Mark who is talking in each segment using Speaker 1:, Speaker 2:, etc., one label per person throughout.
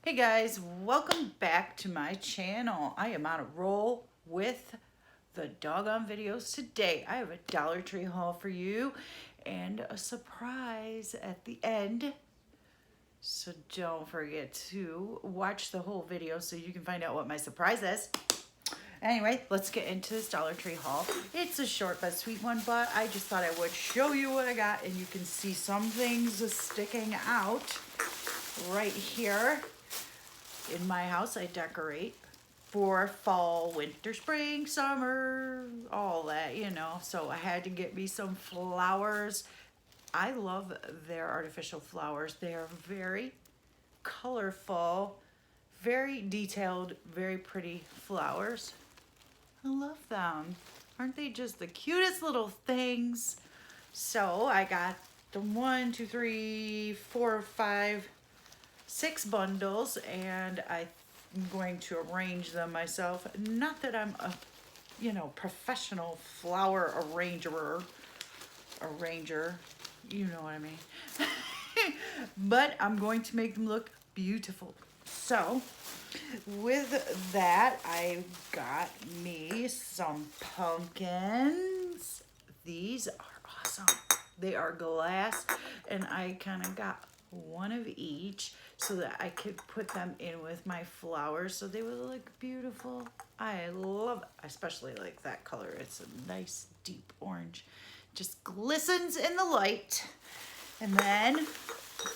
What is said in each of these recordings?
Speaker 1: Hey guys, welcome back to my channel. I am on a roll with the doggone videos today. I have a Dollar Tree haul for you and a surprise at the end. So don't forget to watch the whole video so you can find out what my surprise is. Anyway, let's get into this Dollar Tree haul. It's a short but sweet one, but I just thought I would show you what I got and you can see some things sticking out right here. In my house, I decorate for fall, winter, spring, summer, all that, you know. So I had to get me some flowers. I love their artificial flowers. They are very colorful, very detailed, very pretty flowers. I love them. Aren't they just the cutest little things? So I got the 1, 2, 3, 4, 5, 6 bundles, and I'm going to arrange them myself. Not that I'm a, professional flower arranger, you know what I mean. But I'm going to make them look beautiful. So with that, I got me some pumpkins. These are awesome. They are glass, and I kind of got one of each so that I could put them in with my flowers so they would look beautiful. I love, especially like that color. It's a nice deep orange. Just glistens in the light. And then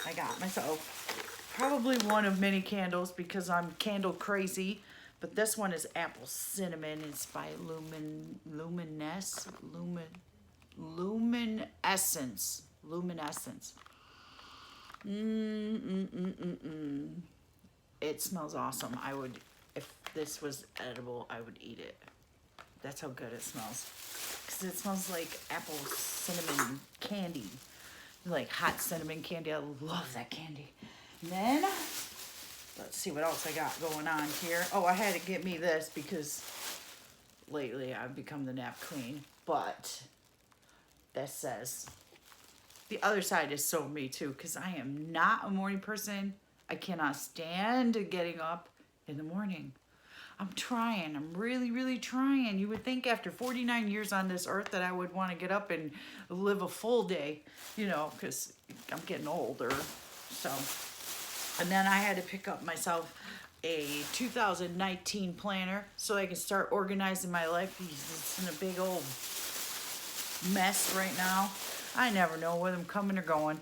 Speaker 1: I got myself probably one of many candles because I'm candle crazy. But this one is apple cinnamon. It's by Luminescence. It smells awesome. I would, if this was edible, I would eat it. That's how good it smells. Because it smells like apple cinnamon candy. Like hot cinnamon candy. I love that candy. And then, let's see what else I got going on here. Oh, I had to get me this because lately I've become the nap queen. But that says, the other side is so me too, because I am not a morning person. I cannot stand getting up in the morning. I'm trying. I'm really, really trying. You would think after 49 years on this earth that I would want to get up and live a full day, you know, because I'm getting older. So, and then I had to pick up myself a 2019 planner so I can start organizing my life. It's in a big old mess right now. I never know whether I'm coming or going.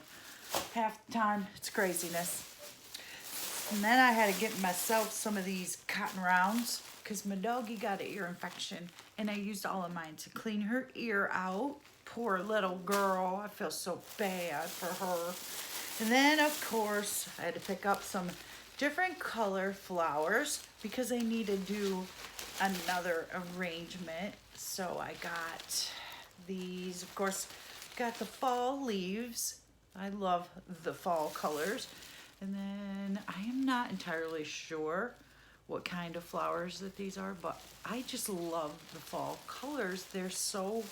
Speaker 1: Half the time, it's craziness. And then I had to get myself some of these cotton rounds because my doggy got an ear infection and I used all of mine to clean her ear out. Poor little girl. I feel so bad for her. And then, of course, I had to pick up some different color flowers because I need to do another arrangement. So I got these, of course, got the fall leaves. I love the fall colors. And then I am not entirely sure what kind of flowers that these are, but I just love the fall colors. They're so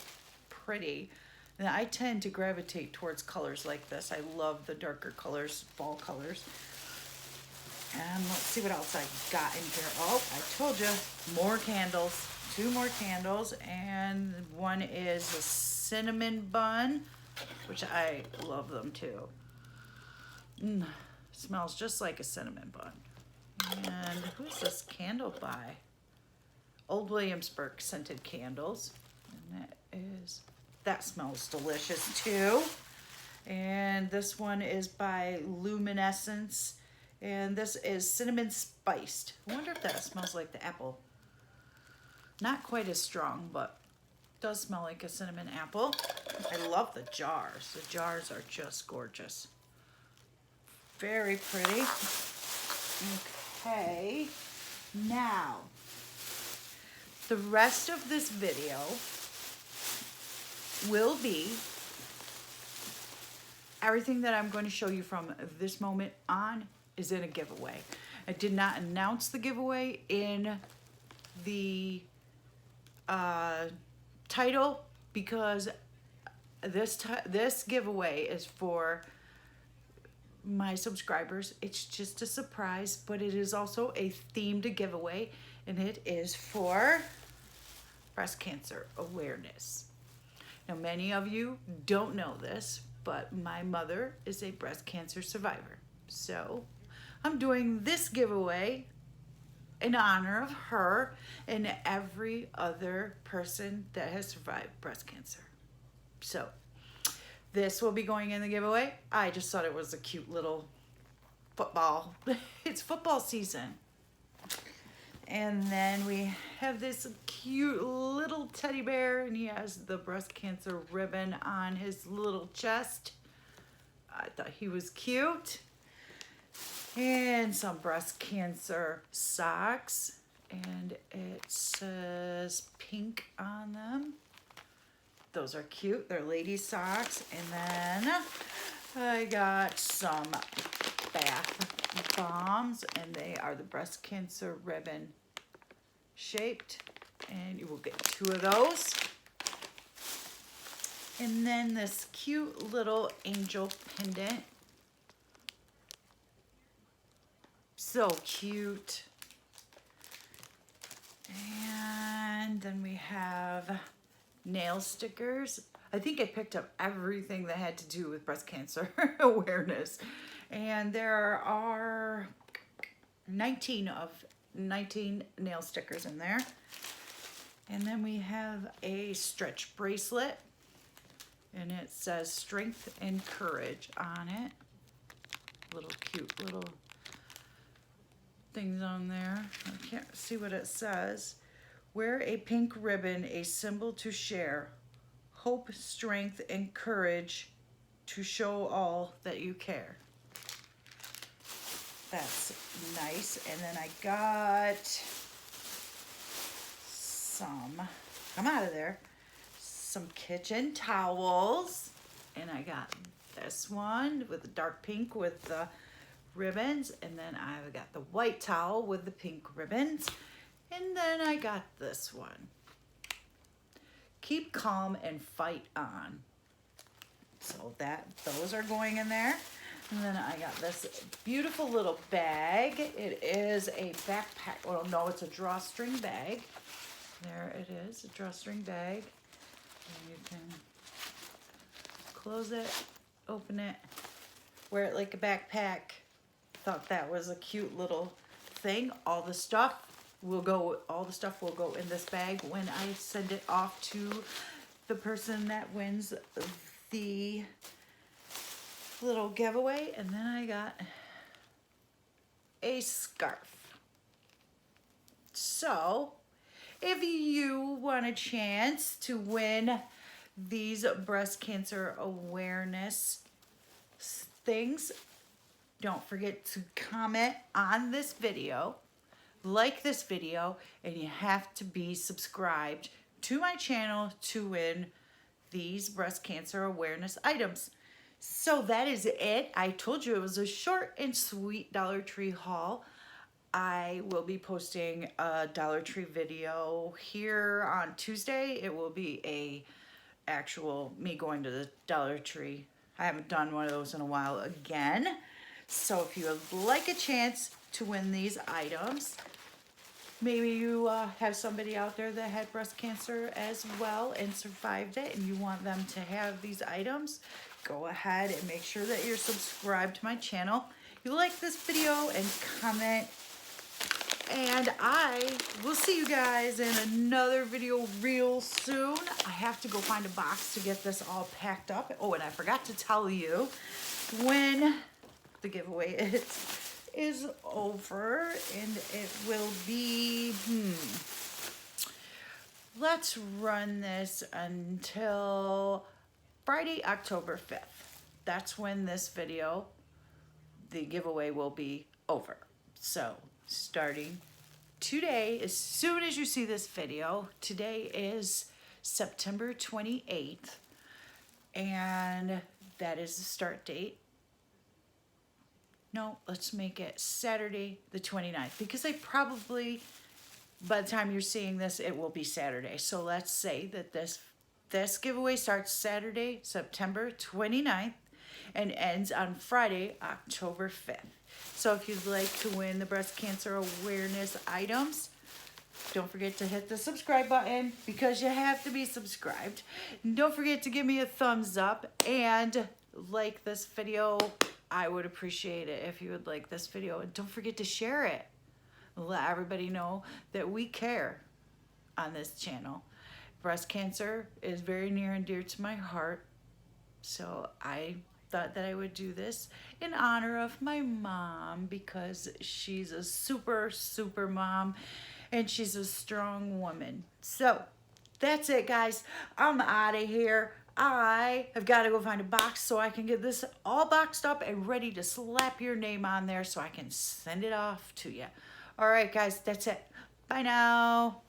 Speaker 1: pretty. And I tend to gravitate towards colors like this. I love the darker colors, fall colors. And let's see what else I got in here. Oh, I told you, more candles. 2 more candles, and one is a cinnamon bun, which I love them too. Smells just like a cinnamon bun. And who's this candle by? Old Williamsburg scented candles. And that smells delicious too. And this one is by Luminescence. And this is cinnamon spiced. I wonder if that smells like the apple. Not quite as strong, but does smell like a cinnamon apple. I love the jars. The jars are just gorgeous. Very pretty. Okay, now the rest of this video will be everything that I'm going to show you from this moment on is in a giveaway. I did not announce the giveaway in the title because this giveaway is for my subscribers. It's just a surprise, but it is also a themed giveaway, and it is for breast cancer awareness. Now, many of you don't know this, but my mother is a breast cancer survivor. So I'm doing this giveaway in honor of her and every other person that has survived breast cancer. So this will be going in the giveaway. I just thought it was a cute little football. It's football season. And then we have this cute little teddy bear, and he has the breast cancer ribbon on his little chest. I thought he was cute. And some breast cancer socks, and it says pink on them. Those are cute. They're lady socks. And then I got some bath bombs, and they are the breast cancer ribbon shaped, and you will get 2 of those. And then this cute little angel pendant. So cute. And then we have nail stickers. I think I picked up everything that had to do with breast cancer awareness. And there are 19 nail stickers in there. And then we have a stretch bracelet, and it says strength and courage on it. Little cute little things on there. I can't see what it says. Wear a pink ribbon, a symbol to share. Hope, strength, and courage to show all that you care. That's nice. And then I got some, come out of there, some kitchen towels. And I got this one with the dark pink with the ribbons. And then I've got the white towel with the pink ribbons. And then I got this one. Keep calm and fight on. So those are going in there. And then I got this beautiful little bag. It is a backpack. Well, no, it's a drawstring bag. There it is, a drawstring bag. And you can close it, open it, wear it like a backpack. Thought that was a cute little thing. All the stuff will go in this bag when I send it off to the person that wins the little giveaway. And then I got a scarf. So if you want a chance to win these breast cancer awareness things, don't forget to comment on this video, like this video, and you have to be subscribed to my channel to win these breast cancer awareness items. So that is it. I told you it was a short and sweet Dollar Tree haul. I will be posting a Dollar Tree video here on Tuesday. It will be a actual me going to the Dollar Tree. I haven't done one of those in a while again. So if you would like a chance to win these items, maybe you have somebody out there that had breast cancer as well and survived it, and you want them to have these items, go ahead and make sure that you're subscribed to my channel. You like this video and comment, and I will see you guys in another video real soon. I have to go find a box to get this all packed up. Oh, and I forgot to tell you when the giveaway is over, and it will be, let's run this until Friday, October 5th. That's when this video, the giveaway will be over. So starting today, as soon as you see this video, today is September 28th, and that is the start date. No, let's make it Saturday the 29th, because I probably, by the time you're seeing this, it will be Saturday. So let's say that this giveaway starts Saturday, September 29th, and ends on Friday, October 5th. So if you'd like to win the breast cancer awareness items, don't forget to hit the subscribe button because you have to be subscribed. Don't forget to give me a thumbs up and like this video. I would appreciate it if you would like this video. And don't forget to share it. Let everybody know that we care on this channel. Breast cancer is very near and dear to my heart. So I thought that I would do this in honor of my mom because she's a super, super mom and she's a strong woman. So that's it, guys. I'm out of here. I have got to go find a box so I can get this all boxed up and ready to slap your name on there so I can send it off to you. All right, guys, that's it. Bye now.